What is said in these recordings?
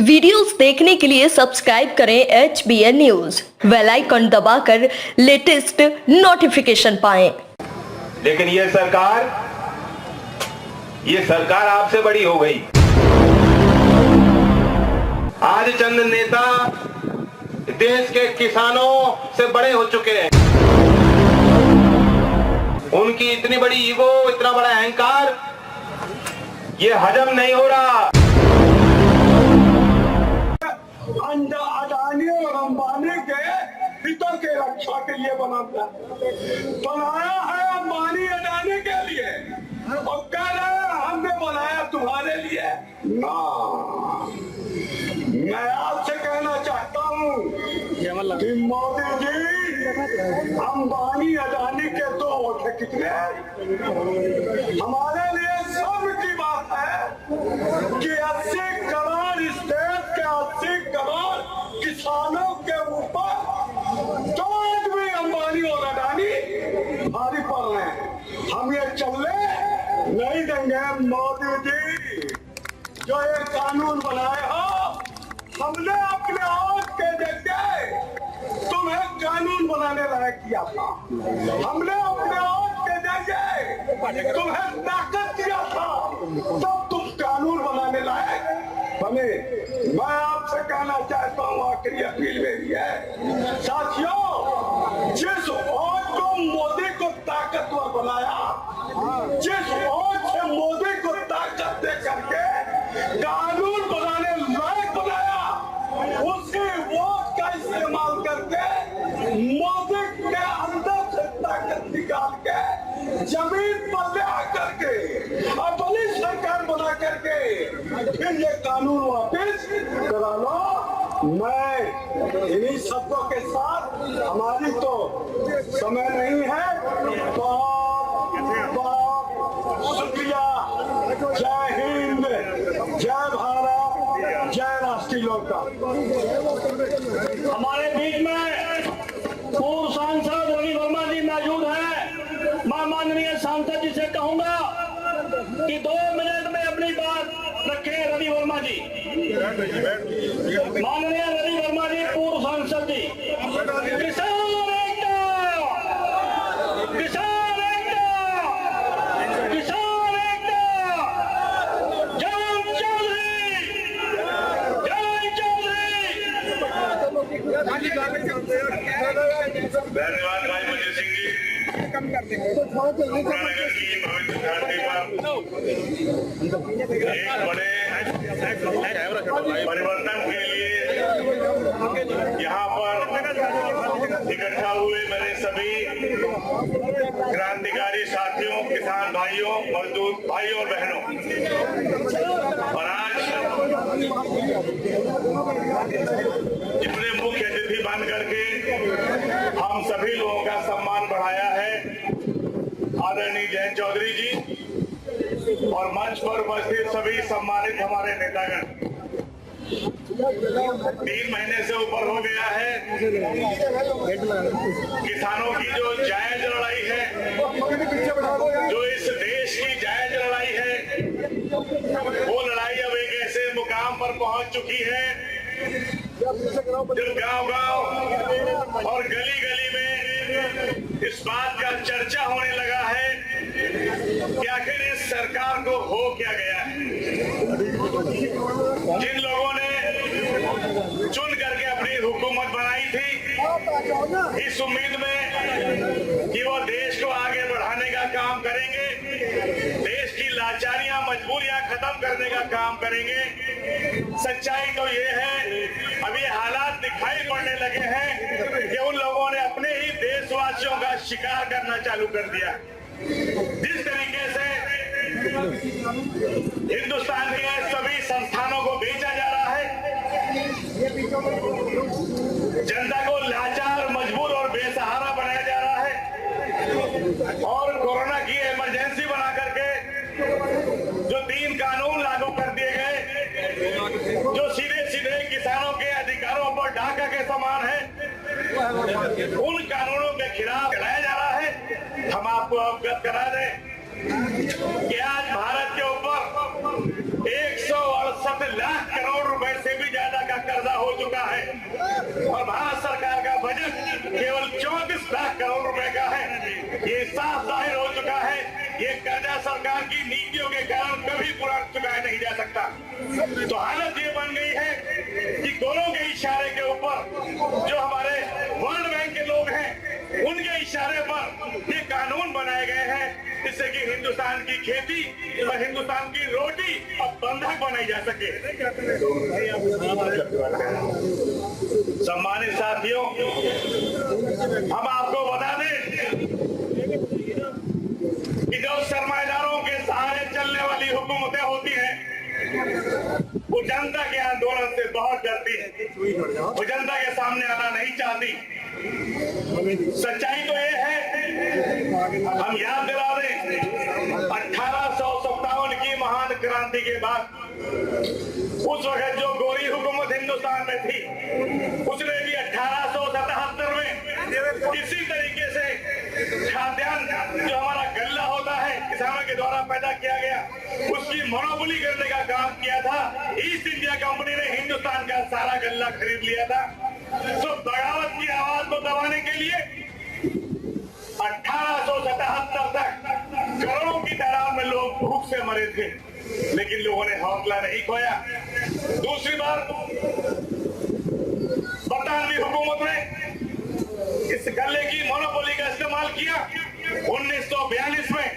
Videos देखने के लिए सब्सक्राइब करें HBN न्यूज, बेल आइकन दबाकर लेटेस्ट नोटिफिकेशन पाएं। लेकिन ये सरकार आपसे बड़ी हो गई। आज चंद नेता देश के किसानों से बड़े हो चुके हैं। उनकी इतनी बड़ी ईगो, इतना बड़ा अहंकार, ये हजम नहीं हो रहा। अडानी और अंबानी के हितों के रक्षा के लिए बनाया है अंबानी अडानी के लिए, और कह रहे हैं हमने बनाया तुम्हारे लिए ना। मैं आपसे कहना चाहता हूँ कि मोदी जी, अंबानी अडानी के दो वोट है कितने? हमारे लिए शर्म की बात है कि 80 करोड़ इस देश के 80 करोड़ किसानों के ऊपर तो भी अंबानी और अडानी भारी पड़ रहे हैं। हम ये चलने नहीं देंगे। मोदी जी जो ये कानून बनाए हो, हमने अपने आप के जरिए तुम्हें कानून बनाने लायक किया था। हमने अपने आप के जरिए तुम्हें ताकत दिया था, तब तुम कानून बनाने लायक बने। मैं आपसे कहना चाहता हूँ, आखिरी अपील मेरी है, साथियों, जिस वोट को मोदी को ताकतवर बनाया, जिस वोट से मोदी को ताकत दे करके कानून बनाने लायक बनाया, उसी वोट का इस्तेमाल करके मोदी के अंदर से ताकत निकाल के जमीन पर ले आकर के अपनी सरकार बना करके फिर ये कानून वापस करा लो। मैं इन्हीं शब्दों के साथ, हमारी तो समय नहीं है, बहुत शुक्रिया। जय हिंद, जय भारत, जय राष्ट्रीय लोकता। हमारे बीच में पूर्व सांसद रवि वर्मा जी मौजूद हैं। मैं माननीय सांसद जी से कहूंगा कि 2 मिनट में अपनी बात रखें। रवि वर्मा जी, माननीय रवि वर्मा जी, पूर्व सांसद जी। किसान एकता, किसान एकता, किसान एकता, जय चौधरी, जय चौधरी। धन्यवाद भाई मुझे सिंह जी। नगर की पवित्र धरती पर एक बड़े परिवर्तन के लिए यहाँ पर इकट्ठा हुए मेरे सभी क्रांतिकारी साथियों, किसान भाइयों, मजदूर भाइयों और बहनों, और आज जितने मुख्य अतिथि बन करके हम सभी लोगों का सम्मान बढ़ाया है, आदरणीय जयंत चौधरी जी और मंच पर उपस्थित सभी सम्मानित हमारे नेतागण। 3 महीने से ऊपर हो गया है किसानों की जो जायज लड़ाई है, जो इस देश की जायज लड़ाई है, वो लड़ाई अब एक ऐसे मुकाम पर पहुंच चुकी है जब गांव-गांव और गली-गली में इस बात का चर्चा होने लगा है कि आखिर इस सरकार को हो क्या गया है। जिन लोगों ने चुन करके अपनी हुकूमत बनाई थी इस उम्मीद में कि वो देश को आगे बढ़ाने का काम करेंगे, देश की लाचारियां, मजबूरियां खत्म करने का काम करेंगे, सच्चाई तो ये है, अभी हालात दिखाई पड़ने लगे हैं कि उन लोगों ने अपने ही देशवासियों का शिकार करना चालू कर दिया। जिस तरीके से हिंदुस्तान के सभी संस्थानों को बेचा जा रहा है, जनता को लाचार, मजबूर और बेसहारा बनाया जा रहा है, और कोरोना की इमरजेंसी बना करके जो 3 कानून लागू कर दिए गए, जो सीधे सीधे किसानों के अधिकारों पर डाका के समान है, उन कानूनों के खिलाफ लड़ाया जा रहा है। हम आपको अवगत करा दें कि आज भारत के ऊपर 168 लाख करोड़ रुपए से भी ज्यादा और भारत सरकार का बजट केवल 34 लाख करोड़ रुपए का है। ये साफ जाहिर हो चुका है, ये कर्जा सरकार की नीतियों के कारण कभी पूरा चुकाया नहीं जा सकता। तो हालत ये बन गई है कि गोलों के इशारे के ऊपर जो हमारे वर्ल्ड बैंक के लोग हैं, उनके इशारे पर ये कानून बनाए गए हैं जिससे कि हिंदुस्तान की खेती और हिंदुस्तान की रोटी अब बंधक बनाई जा सके। सम्मानित साथियों, हम आपको बता दें कि जो सरमाएदारों के सहारे चलने वाली हुकूमतें होती हैं, वो जनता के आंदोलन से बहुत डरती है, वो जनता के सामने आना नहीं चाहती। सच्चाई तो ये है, हम याद दिला दें, 1857 की महान क्रांति के बाद उस वक्त जो गोरी हुकूमत हिंदुस्तान में थी, उसने भी 1877 में इसी तरीके से खाद्यान्न जो हमारा गल्ला होता है किसानों के द्वारा पैदा किया गया, उसकी मोनोपोली करने का काम किया था। ईस्ट इंडिया कंपनी ने हिंदुस्तान का सारा गल्ला खरीद लिया था। तो बगावत की आवाज को दबाने के लिए 1877 तक करोड़ों की तादाद में लोग भूख से मरे थे, लेकिन लोगों ने हौसला नहीं खोया। दूसरी बार बरतानवी हुकूमत ने इस गल्ले की मोनोपोली का इस्तेमाल किया। 1942 में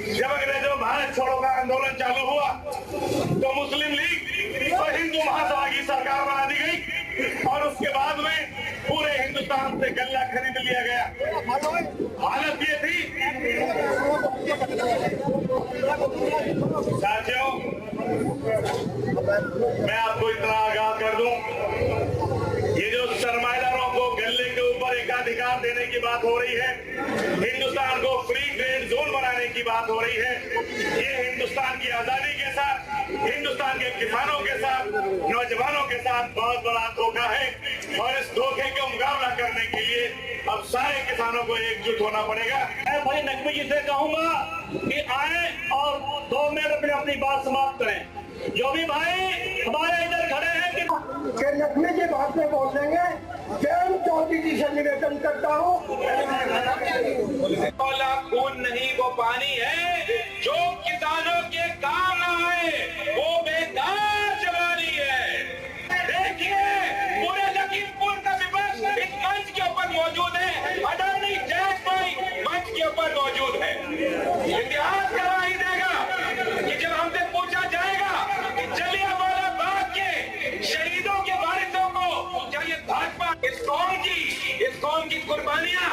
जब अंग्रेजों भारत छोड़ो का आंदोलन चालू हुआ तो मुस्लिम लीग और हिंदू महासभा की सरकार बना दी गई और उसके बाद में पूरे हिंदुस्तान से गल्ला खरीद लिया गया। हालत ये थी साथियों, मैं आपको इतना आगाह कर दूं, ये जो सरमाएदारों को गल्ले के ऊपर एकाधिकार देने की बात हो रही है, हिंदुस्तान को फ्री ट्रेड जोन बनाने की बात हो रही है, ये हिंदुस्तान की आजादी के साथ, हिंदुस्तान के किसानों के साथ, नौजवानों के साथ बहुत बड़ा धोखा है। और इस धोखे का मुकाबला करने के लिए अब सारे किसानों को एकजुट होना पड़ेगा। मैं भाई नकवी जी से कहूंगा कि आए और 2 मिनट में अपनी बात समाप्त करें। जो भी भाई हमारे इधर खड़े हैं कि नकवी जी बात में बोलेंगे, जैन चौधरी जी से निवेदन करता हूँ, खून नहीं वो पानी है जो किसानों के काम आए, वो बेकार जवानी है। देखिए पूरे लखीमपुर का विपक्ष इस मंच के ऊपर मौजूद है, अडानी जैस भाई मंच के ऊपर मौजूद है। इतिहास गवाही देगा कि जब हमसे पूछा जाएगा कि जलियांवाला बाग के शहीदों के वारिसों को क्या ये भाजपा इस कौम की कुर्बानियां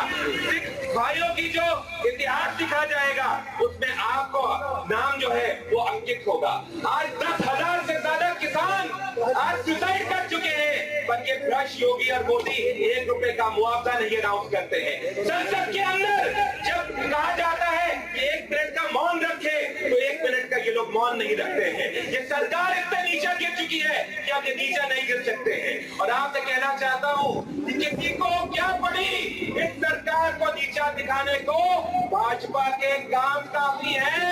सिख भाइयों की जो इतिहास दिखा जाएगा, उसमें आपको नाम जो है वो अंकित होगा। आज 10,000 से ज्यादा किसान आज सुसाइड कर चुके हैं, पर ये भ्रष्ट योगी और मोदी 1 रुपए का मुआवजा नहीं अनाउंस करते हैं। संसद के अंदर जब कहा जाता है कि 1 मिनट का मौन रखे, तो 1 मिनट का ये लोग मौन नहीं रखते हैं। ये सरकार इतना नीचा गिर चुकी है कि अब ये नीचा नहीं गिर सकते हैं। और आपसे कहना चाहता हूँ कि किसी को क्या पड़ी इस सरकार को नीचा दिखाने को, भाजपा के काम काफी है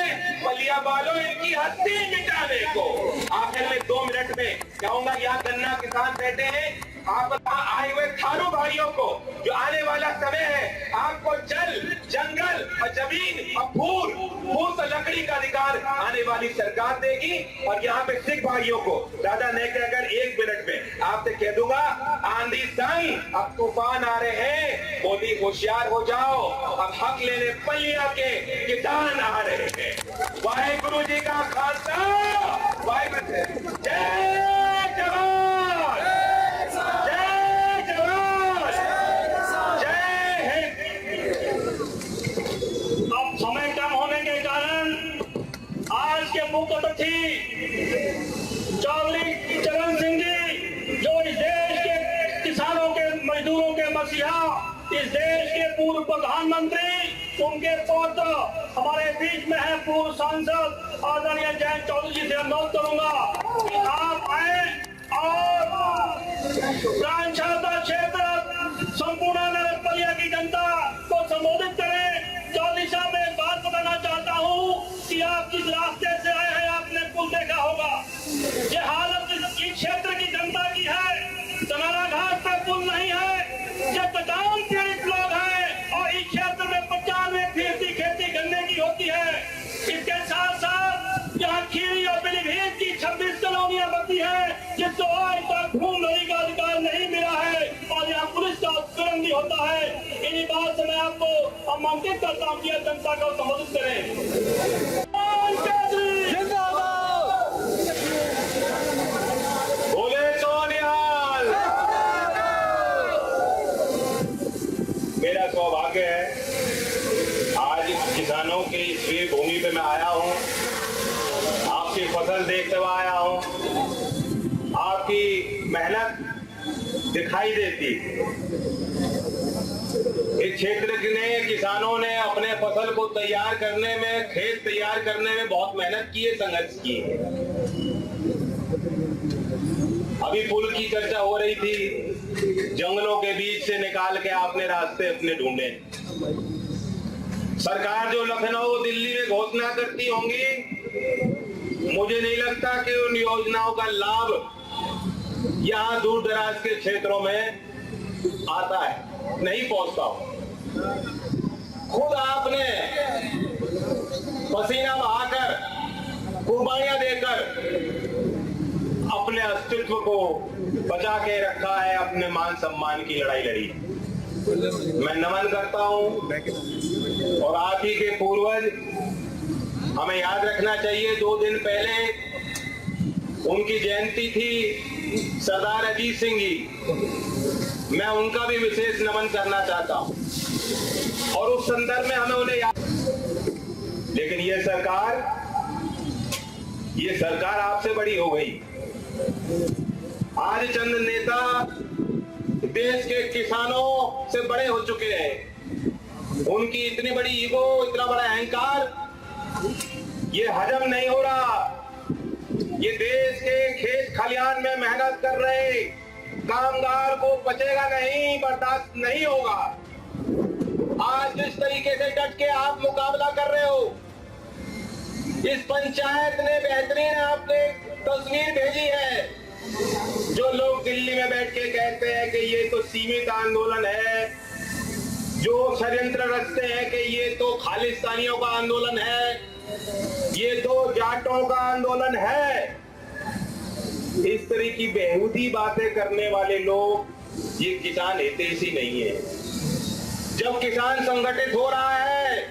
बलिया बालों इनकी हस्ती मिटाने को। आखिर में 2 मिनट में कहूंगा, यहाँ गन्ना किसान बैठे हैं, आप आए हुए थारू भाइयों को जो आने वाला समय है, आपको जल, जंगल और जमीन और फूस और लकड़ी का अधिकार आने वाली सरकार देगी। और यहाँ पे सिख भाइयों को दादा ने कहकर 1 मिनट में आपसे कह दूंगा, आंधी संग अब तूफान आ रहे हैं, मोदी होशियार हो जाओ, अब हक लेने बलिया के किसान आ रहे हैं। वाहेगुरु जी का खालसा, वाहेगुरु, जय जवान, जय जवान, जय हिंद। अब समय कम होने के कारण आज के मुख्य अतिथि चौधरी चरण सिंह जी, जो इस देश के किसानों के, मजदूरों के मसीहा, इस देश के पूर्व प्रधानमंत्री, उनके पौत्र हमारे बीच में है, पूर्व सांसद आदरणीय जयंत चौधरी जी से अनुरोध करूंगा कि आप आए और ग्राम छाता क्षेत्र संपूर्ण बलिया की जनता को संबोधित करें। चौधरी साहब, मैं एक बात बताना चाहता हूँ कि आप जिस रास्ते से आए हैं, आपने पुल देखा होगा, ये हालत इस क्षेत्र की जनता की है। तनारा घाट पे पुल जिसको आज तक घूम रही का अधिकार नहीं मिला है और यहाँ पुलिस का उत्पीड़न भी होता है। इन्हीं बात से मैं आपको आमंत्रित करता हूँ कि यह जनता को संबोधित करें। बोले सोनिहाल। मेरा सौभाग्य है आज किसानों की इस वीर भूमि पे मैं आया हूँ, आपकी फसल देखते हुए आया हूँ, आपकी मेहनत दिखाई देती। इस क्षेत्र ने किसानों ने अपने फसल को तैयार करने में, खेत तैयार करने में बहुत मेहनत की है, संघर्ष की है। अभी पुल की चर्चा हो रही थी, जंगलों के बीच से निकाल के आपने रास्ते अपने ढूंढे। सरकार जो लखनऊ दिल्ली में घोषणा करती होंगी, मुझे नहीं लगता कि उन योजनाओं का लाभ यहाँ दूर दराज के क्षेत्रों में आता है, नहीं पहुंचता हो। खुद आपने पसीना बहाकर, कुर्बानियां देकर अपने अस्तित्व को बचा के रखा है, अपने मान सम्मान की लड़ाई लड़ी। मैं नमन करता हूं और आप ही के पूर्वज, हमें याद रखना चाहिए 2 दिन पहले उनकी जयंती थी, सरदार अजीत सिंह जी। मैं उनका भी विशेष नमन करना चाहता हूं और उस संदर्भ में हमें उन्हें याद। लेकिन ये सरकार आपसे बड़ी हो गई। आज चंद नेता देश के किसानों से बड़े हो चुके हैं। उनकी इतनी बड़ी ईगो, इतना बड़ा अहंकार, ये हजम नहीं हो रहा। ये देश के खेत खलिहान में मेहनत कर रहे कामगार को पचेगा नहीं, बर्दाश्त नहीं होगा। आज जिस तरीके से डट के आप मुकाबला कर रहे हो, इस पंचायत ने बेहतरीन आपने तस्वीर भेजी है। जो लोग दिल्ली में बैठ के कहते हैं कि ये तो सीमित आंदोलन है, जो षड्यंत्र रचते हैं कि ये तो खालिस्तानियों का आंदोलन है, ये तो जाटों का आंदोलन है, इस तरह की बेहूदी बातें करने वाले लोग ये किसान हितैषी नहीं है। जब किसान संगठित हो रहा है,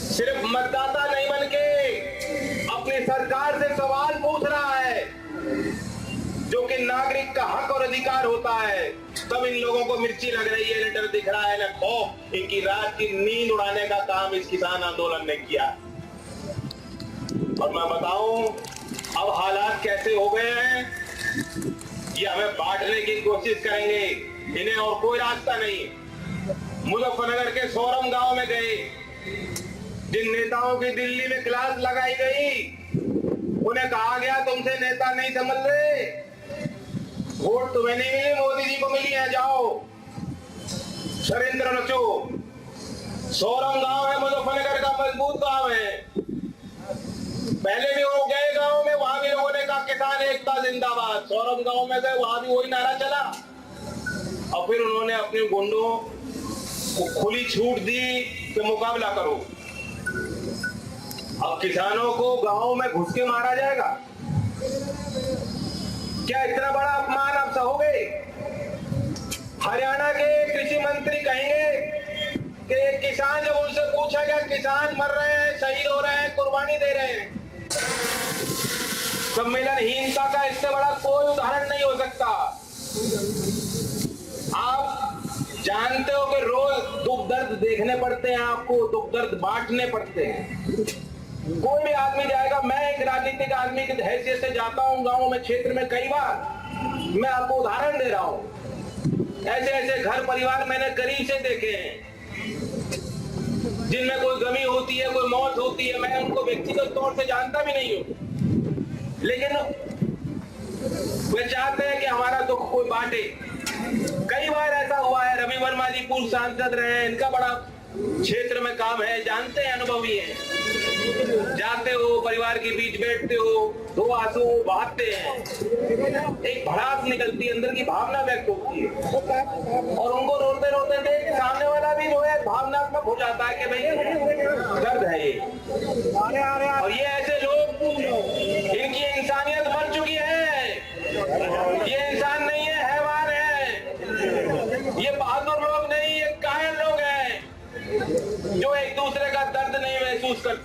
सिर्फ मतदाता नहीं बनके अपनी सरकार से सवाल पूछ रहा है, जो कि नागरिक का हक और अधिकार होता है, तब इन लोगों को मिर्ची लग रही है, न डर दिख रहा है, न खौफ। इनकी रात की नींद उड़ाने का काम इस किसान आंदोलन ने किया। और मैं बताऊं अब हालात कैसे हो गए हैं, ये हमें बांटने की कोशिश करेंगे, इन्हें और कोई रास्ता नहीं। मुजफ्फरनगर के सोरम गांव में गए, जिन नेताओं की दिल्ली में क्लास लगाई गई, उन्हें कहा गया तुमसे नेता नहीं समझ रहे, वोट तुम्हें नहीं मिली, मोदी जी को मिली है, जाओ षड्यंत्र रचो। सोरम गांव है, मुजफ्फरनगर का मजबूत गांव है। पहले भी वो गए गांव में, वहां भी लोगों ने कहा किसान एकता जिंदाबाद। सोरम गांव में गए, वहां भी वही नारा चला और फिर उन्होंने अपने गुंडों को खुली छूट दी कि मुकाबला करो। अब किसानों को गांव में घुस के मारा जाएगा? क्या इतना बड़ा अपमान आप सहोगे? हरियाणा के कृषि मंत्री कहेंगे कि किसान, जब उनसे पूछा गया किसान मर रहे हैं, शहीद हो रहे हैं, कुर्बानी दे रहे हैं, संवेदनहीनता का इससे बड़ा कोई उदाहरण नहीं हो सकता। आप जानते हो कि रोज दुख दर्द देखने पड़ते हैं, आपको दुख दर्द बांटने पड़ते हैं। कोई भी आदमी जाएगा, मैं एक राजनीतिक आदमी की हैसियत से जाता हूं गांव में, क्षेत्र में, कई बार मैं आपको उदाहरण दे रहा हूं। ऐसे ऐसे घर परिवार मैंने करीब से देखे हैं जिनमें कोई गमी होती है, कोई मौत होती है। मैं उनको व्यक्तिगत तौर से जानता भी नहीं हूं, लेकिन वे चाहते हैं कि हमारा दुख कोई बांटे। कई बार ऐसा हुआ है। रवि वर्मा जी पूर्व सांसद रहे हैं, इनका बड़ा क्षेत्र में काम है, जानते हैं, अनुभवी हैं। जाते हो, परिवार के बीच बैठते हो, दो आंसू बहाते हैं, एक भड़ास निकलती है, अंदर की भावना व्यक्त होती है और उनको रोते रोते देख सामने वाला भी जो है भावनात्मक हो जाता है कि भाई दर्द है ये। और ये ऐसे लोग, इनकी इंसानियत मर चुकी है।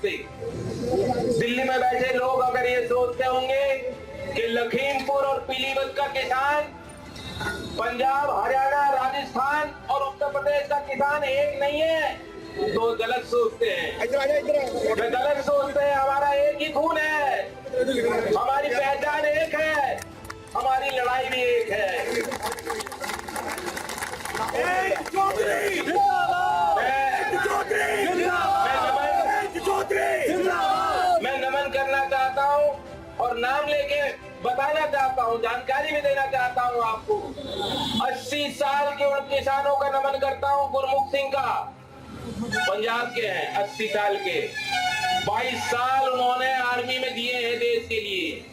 समझते। दिल्ली में बैठे लोग अगर ये सोचते होंगे कि लखीमपुर और पीलीभीत का किसान, पंजाब, हरियाणा, राजस्थान और उत्तर प्रदेश का किसान एक नहीं है, तो गलत सोचते हैं। वे गलत सोचते हैं। हमारा एक ही खून है, हमारी पहचान एक है, हमारी लड़ाई भी एक है। मैं नमन करना चाहता हूँ और नाम लेके बताना चाहता हूँ, जानकारी भी देना चाहता हूँ आपको। 80 साल के उन किसानों का नमन करता हूँ। गुरमुख सिंह का, पंजाब के हैं, 80 साल के। 22 साल उन्होंने आर्मी में दिए हैं देश के लिए।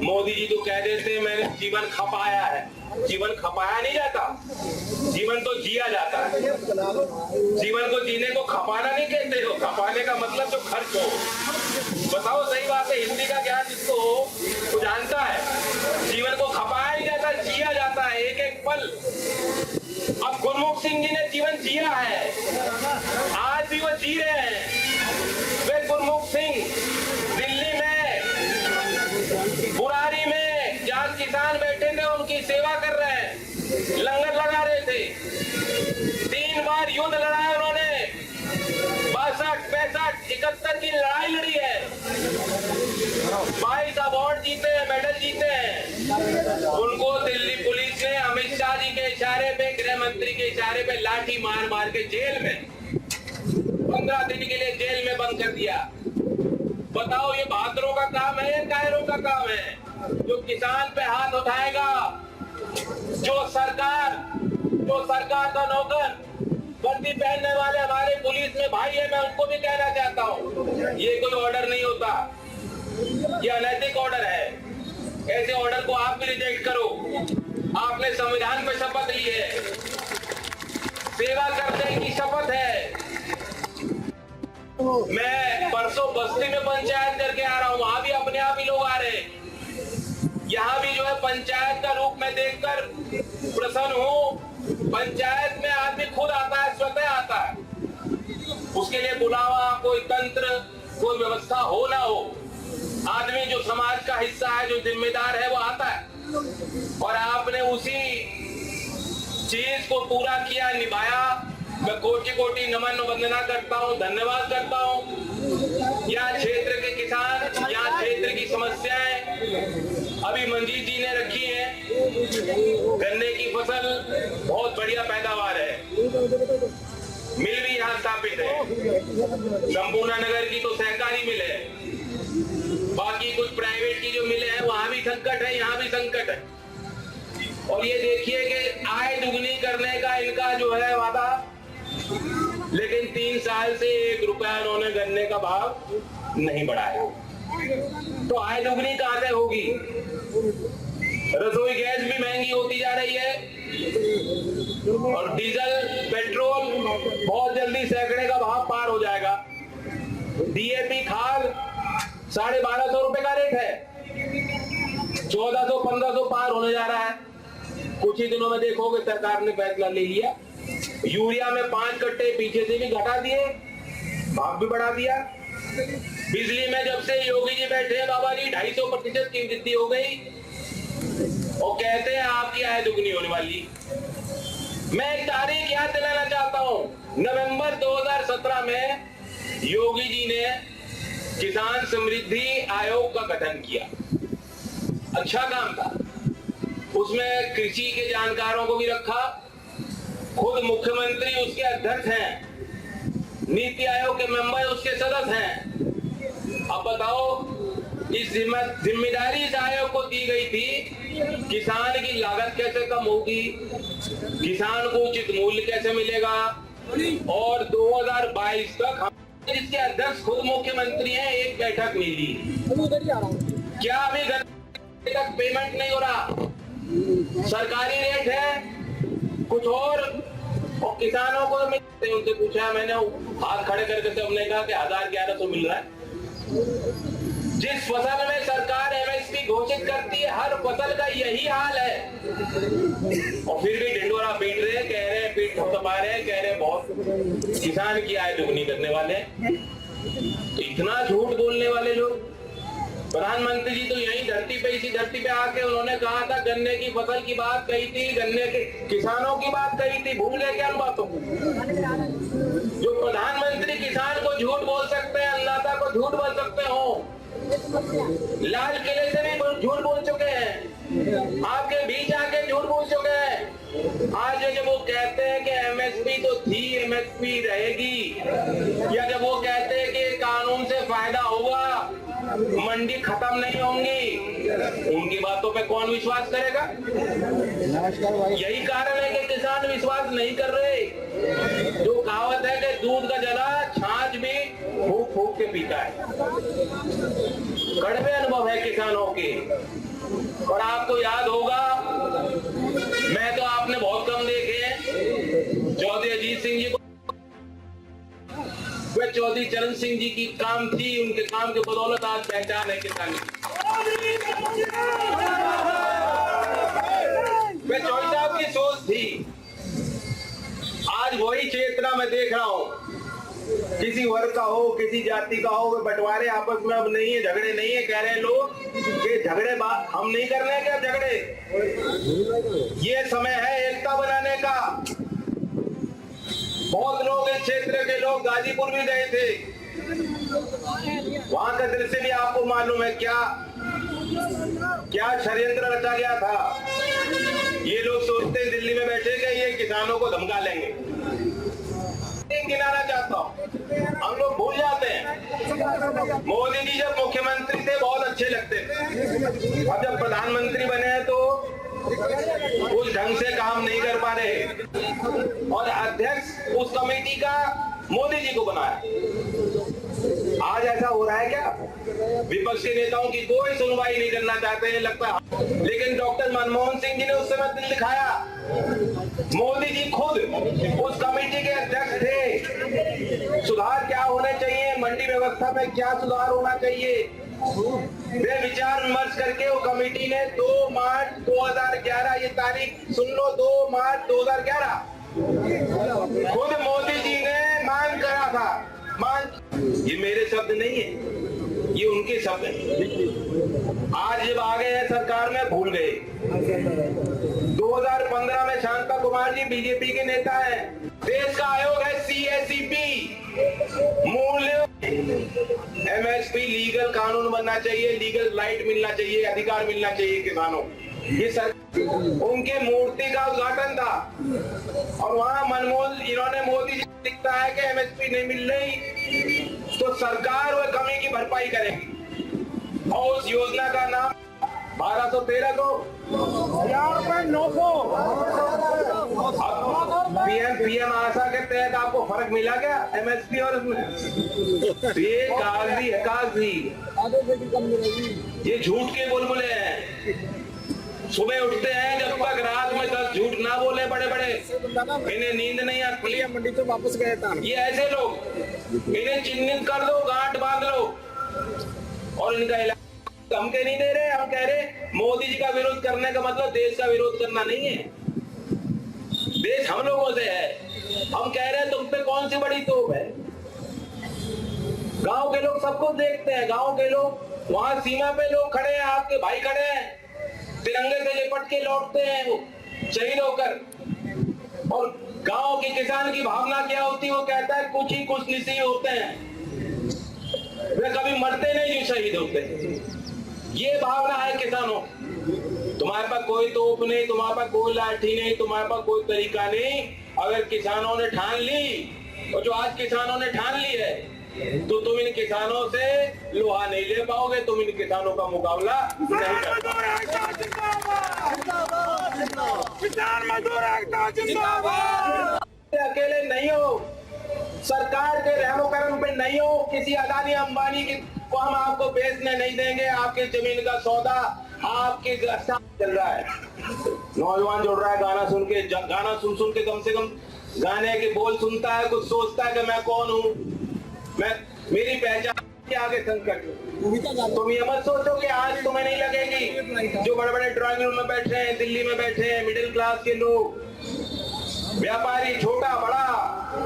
मोदी जी तो कह देते मैंने जीवन खपाया है। जीवन खपाया नहीं जाता, जीवन तो जिया जाता है। जीवन को जीने को खपाना नहीं कहते हो। खपाने का मतलब जो खर्च हो। बताओ, सही बात है। हिंदी का ज्ञान जिसको हो वो जानता है। जीवन को खपाया नहीं जाता, जिया जाता है, एक एक पल। अब गुरमुख सिंह जी ने जीवन जिया है, आज भी वो जी रहे हैं। वे गुरमुख सिंह दिल्ली में, बुरारी में, जहां किसान बैठे थे उनकी सेवा कर रहे हैं, लंगर लगा रहे थे। 3 बार युद्ध लड़ा है उन्होंने, 62, 65, 71 की लड़ाई लड़ी है। 22 अवार्ड जीते हैं, मेडल जीते हैं। उनको दिल्ली पुलिस ने अमित शाह जी के इशारे पे, गृह मंत्री के इशारे पे लाठी मार मार के जेल में 15 दिन के लिए जेल में बंद कर दिया। बताओ, ये बहादुरों का काम है या कायरों का काम है? जो किसान पे हाथ उठाएगा, जो सरकार का नौकर, वर्दी पहनने वाले हमारे पुलिस में भाई है, मैं उनको भी कहना चाहता हूँ, ये कोई ऑर्डर नहीं होता, ये अनैतिक ऑर्डर है। ऐसे ऑर्डर को आप भी रिजेक्ट करो। आपने संविधान पे शपथ ली है, सेवा करने की शपथ है। मैं परसों बस्ती में पंचायत करके आ रहा हूँ, वहां भी अपने आप ही लोग आ रहे हैं। यहाँ भी जो है पंचायत का रूप में देखकर प्रसन्न हूँ। पंचायत में आदमी खुद आता है, स्वतः आता है। उसके लिए बुलावा, कोई तंत्र, कोई व्यवस्था हो ना हो, आदमी जो समाज का हिस्सा है, जो जिम्मेदार है, वो आता है। और आपने उसी चीज को पूरा किया, निभाया। मैं कोटि कोटि नमन वंदना करता हूँ, धन्यवाद करता हूँ। यहाँ क्षेत्र के किसान, यहाँ क्षेत्र की समस्याएं अभी मंजीत जी ने रखी है। गन्ने की फसल बहुत बढ़िया पैदावार है, मिल भी यहाँ स्थापित है। संपूर्ण नगर की तो सहकारी मिल है, बाकी कुछ प्राइवेट की जो मिले हैं वहां भी संकट है, यहाँ भी संकट है। और ये देखिए कि आय दुगनी करने का इनका जो है वादा, लेकिन 3 साल से 1 रुपया उन्होंने गन्ने का भाव नहीं बढ़ाया। तो आय दुगनी कहां से होगी? रसोई गैस भी महंगी होती जा रही है और डीजल, पेट्रोल बहुत जल्दी सैकड़े का भाव पार हो जाएगा। डीएपी खाद 1250 रुपए का रेट है, 1400-1500 पार होने जा रहा है। कुछ ही दिनों में देखोगे सरकार ने फैसला ले लिया, यूरिया में 5 कट्टे पीछे से भी घटा दिए, भाव भी बढ़ा दिया। बिजली में जब से योगी जी बैठे हैं बाबा जी, 250% की वृद्धि हो गई और कहते हैं आपकी आय दुगनी होने वाली। मैं एक तारीख याद दिलाना चाहता हूं, नवंबर 2017 में योगी जी ने किसान समृद्धि आयोग का गठन किया। अच्छा काम था, उसमें कृषि के जानकारों को भी रखा। खुद मुख्यमंत्री उसके अध्यक्ष हैं, नीति आयोग के मेंबर उसके सदस्य हैं। अब बताओ, इस जिम्मेदारी इस आयोग को दी गई थी, किसान की लागत कैसे कम होगी, किसान को उचित मूल्य कैसे मिलेगा, और 2022 तक इसके अध्यक्ष खुद मुख्यमंत्री हैं, एक बैठक मिली। क्या अभी तक पेमेंट नहीं हो रहा? सरकारी रेट है कुछ और किसानों को मिलते। उनसे पूछा मैंने, हाथ खड़े करके सबने कहा कि 1111 मिल रहा है। जिस फसल में सरकार एमएसपी घोषित करती है, हर फसल का यही हाल है, और फिर भी ढिंडोरा पीट रहे हैं, कह रहे हैं, पीठ थपथपा रहे हैं, कह रहे हैं बहुत किसान की आय दुगनी करने वाले हैं। इतना झूठ बोलने वाले लोग। प्रधानमंत्री जी तो यही धरती पे, इसी धरती पे आके उन्होंने कहा था, गन्ने की फसल की बात कही थी, गन्ने के किसानों की बात कही थी, भूल गए क्या उन बातों को? जो प्रधानमंत्री किसान को झूठ बोल सकते हैं, अन्नदाता को झूठ बोल सकते हो, लाल किले से भी झूठ बोल चुके हैं, आपके बीच आके झूठ बोल चुके हैं। आज जब वो कहते हैं कि एमएसपी तो थी, एमएसपी रहेगी, या जब वो कहते हैं कि कानून से फायदा होगा, मंडी खत्म नहीं होंगी, उनकी बातों पे कौन विश्वास करेगा? यही कारण है कि किसान विश्वास नहीं कर रहे। जो कहावत है कि दूध का जला छाछ भी फूक फूक के पीता है। कड़वे अनुभव है किसानों के। और आपको याद होगा, मैं तो आपने बहुत कम देखे हैं, चौधरी अजीत सिंह जी को, वे चौधरी चरण सिंह जी की काम थी, उनके काम के बदौलत आज पहचान है किसान की। वे चौधरी साहब की सोच थी। आज वही चेतना मैं देख रहा हूं, किसी वर्ग का हो, किसी जाति का हो, वे बंटवारे आपस में अब नहीं है, झगड़े नहीं है। कह रहे हैं लोग कि झगड़े बात हम नहीं कर रहे हैं क्या झगड़े? ये समय है एकता बनाने का। बहुत लोग इस क्षेत्र के लोग गाजीपुर भी गए थे, वहां का दृश्य भी आपको मालूम है क्या क्या षड्यंत्र रचा गया था। ये लोग सोचते हैं दिल्ली में बैठे कि ये किसानों को धमका लेंगे। किनारा चाहता हूं, हम लोग भूल जाते हैं मोदी जी जब मुख्यमंत्री थे बहुत अच्छे लगते थे, अब जब प्रधानमंत्री बने हैं तो उस ढंग से काम नहीं कर पा रहे। और अध्यक्ष उस कमेटी का मोदी जी को बनाया। आज ऐसा हो रहा है क्या? विपक्ष के नेताओं की कोई सुनवाई नहीं करना चाहते हैं लगता है। लेकिन डॉक्टर मनमोहन सिंह जी ने उस समय दिल दिखाया। मोदी जी खुद उस कमेटी के अध्यक्ष थे। सुधार क्या होने चाहिए, मंडी व्यवस्था में क्या सुधार होना चाहिए, वे विचार विमर्श करके वो कमेटी ने 2 मार्च 2011, ये तारीख सुन लो, 2 मार्च 2011 खुद मोदी जी ने मांग करा था। ये मेरे शब्द नहीं है, ये उनके शब्द हैं। आज जब आ गए हैं सरकार में भूल गए। 2015 में शांता कुमार जी बीजेपी के नेता हैं। देश का आयोग है सीएसीपी, मूल्य एमएसपी, लीगल कानून बनना चाहिए, लीगल राइट मिलना चाहिए, अधिकार मिलना चाहिए किसानों। ये सर उनके मूर्ति का उद्घाटन था और वहां मनमोहन, इन्होंने मोदी जी दिखता है कि एमएसपी नहीं मिल रही तो सरकार वह कमी की भरपाई करेगी। और उस योजना का नाम 1213 को 1000 पीएम आशा के तहत आपको फर्क मिला क्या एमएसपी और उसमें? ये कागजी ये झूठ के बुलबुले हैं। सुबह उठते हैं, जब तक रात में 10 झूठ ना बोले बड़े बड़े, इन्हें नींद नहीं आती। मंडी तो वापस गए था। ये ऐसे लोग, इन्हें चिन्हित कर दो, गांठ बांध लो। और इनका इलाज हम कह नहीं दे रहे, हम कह रहे मोदी जी का विरोध करने का मतलब देश का विरोध करना नहीं है। देश हम लोगों से है। हम कह रहे हैं तुम पे कौन सी बड़ी तोप है। गांव के लोग सबको देखते हैं, गांव के लोग वहां सीमा पे लोग खड़े हैं, आपके भाई खड़े हैं, तिरंगे से लिपट के लौटते हैं वो शहीद होकर। और गांव के किसान की भावना क्या होती है? वो कहता है कुछ ही कुछ नसीब होते हैं, वे कभी मरते नहीं जो शहीद होते हैं। ये भावना है किसानों। तुम्हारे पास कोई तोप नहीं, तुम्हारे पास कोई लाठी नहीं, तुम्हारे पास कोई तरीका नहीं। अगर किसानों ने ठान ली, और जो आज किसानों ने ठान ली है, तो तुम इन किसानों से लोहा नहीं ले पाओगे, तुम इन किसानों का मुकाबला नहीं कर पाओगे। अकेले नहीं हो, सरकार के रहमो करम पे नहीं हो, किसी अदानी अंबानी की को हम आपको बेचने नहीं देंगे। आपकी जमीन का सौदा आपके चल रहा है। नौजवान जुड़ रहा है गाना सुन के, गाना सुन सुन के कम से कम गाने के बोल सुनता है, कुछ सोचता है कि मैं कौन हूँ, मैं मेरी पहचान के आगे संकट। तुम ये मत सोचो कि आज तुम्हें नहीं लगेगी। जो बड़े बड़े ड्राइंग रूम में बैठे हैं, दिल्ली में बैठे हैं, मिडिल क्लास के लोग, व्यापारी, छोटा बड़ा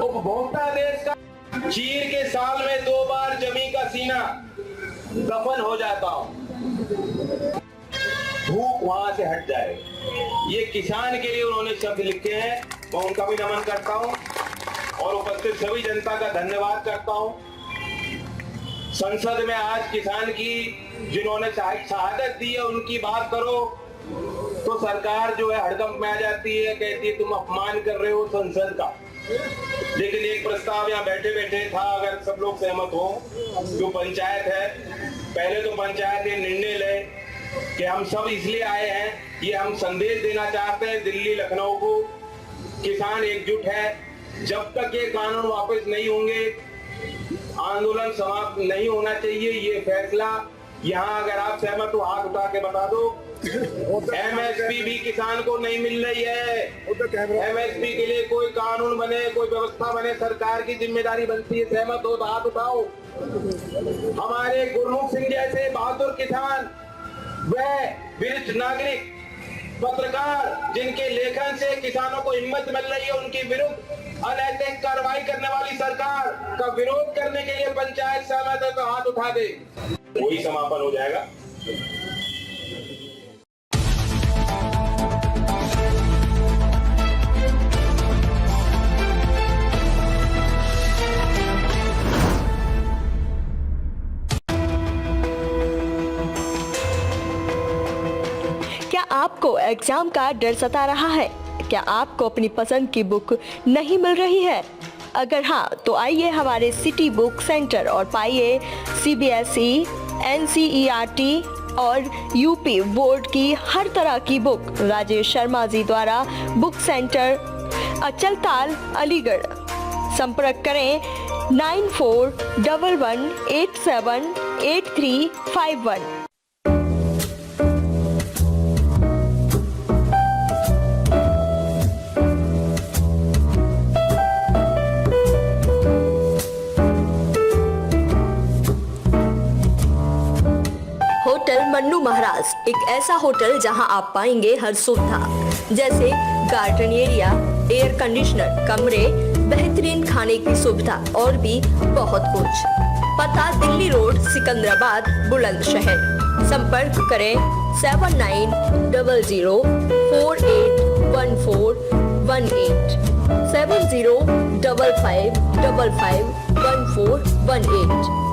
उपभोक्ता देश का, चीर के साल में 2 बार जमी का सीना दफन हो जाता हूं, भूख वहां से हट जाए। ये किसान के लिए उन्होंने शब्द लिखे हैं, मैं उनका भी नमन करता हूं और उपस्थित सभी जनता का धन्यवाद करता हूं। संसद में आज किसान की जिन्होंने शहादत दी है उनकी बात करो तो सरकार जो है हड़कंप में आ जाती है, कहती है तुम अपमान कर रहे हो संसद का। लेकिन एक प्रस्ताव यहाँ बैठे बैठे था, अगर सब लोग सहमत हो, जो पंचायत है, पहले तो पंचायत ये निर्णय ले कि हम सब इसलिए आए हैं, ये हम संदेश देना चाहते हैं दिल्ली लखनऊ को, किसान एकजुट है। जब तक ये कानून वापस नहीं होंगे आंदोलन समाप्त नहीं होना चाहिए। ये फैसला यहाँ अगर आप सहमत हो हाथ उठा के बता दो। एमएसपी भी किसान को नहीं मिल रही है। एमएसपी के लिए कोई कानून बने, कोई व्यवस्था बने, सरकार की जिम्मेदारी बनती है। सहमत हो तो हाथ उठाओ। हमारे गुरमुख सिंह जैसे बहादुर किसान, वह वरिष्ठ नागरिक, पत्रकार जिनके लेखन से किसानों को हिम्मत मिल रही है, उनके विरुद्ध अनैतिक कार्रवाई करने वाली सरकार का विरोध करने के लिए पंचायत सहमत है तो हाथ उठा दे, वही समापन हो जाएगा। क्या आपको एग्जाम का डर सता रहा है? क्या आपको अपनी पसंद की बुक नहीं मिल रही है? अगर हाँ, तो आइए हमारे सिटी बुक सेंटर और पाइए CBSE, NCERT और UP बोर्ड की हर तरह की बुक राजेश शर्मा जी द्वारा बुक सेंटर अचलताल अलीगढ़। संपर्क करें 9411878351। होटल मन्नू महाराज एक ऐसा होटल जहां आप पाएंगे हर सुविधा, जैसे गार्डन एरिया, एयर कंडीशनर कमरे, बेहतरीन खाने की सुविधा और भी बहुत कुछ। पता दिल्ली रोड, सिकंदराबाद, बुलंदशहर। संपर्क करें 7900481418 7055551418।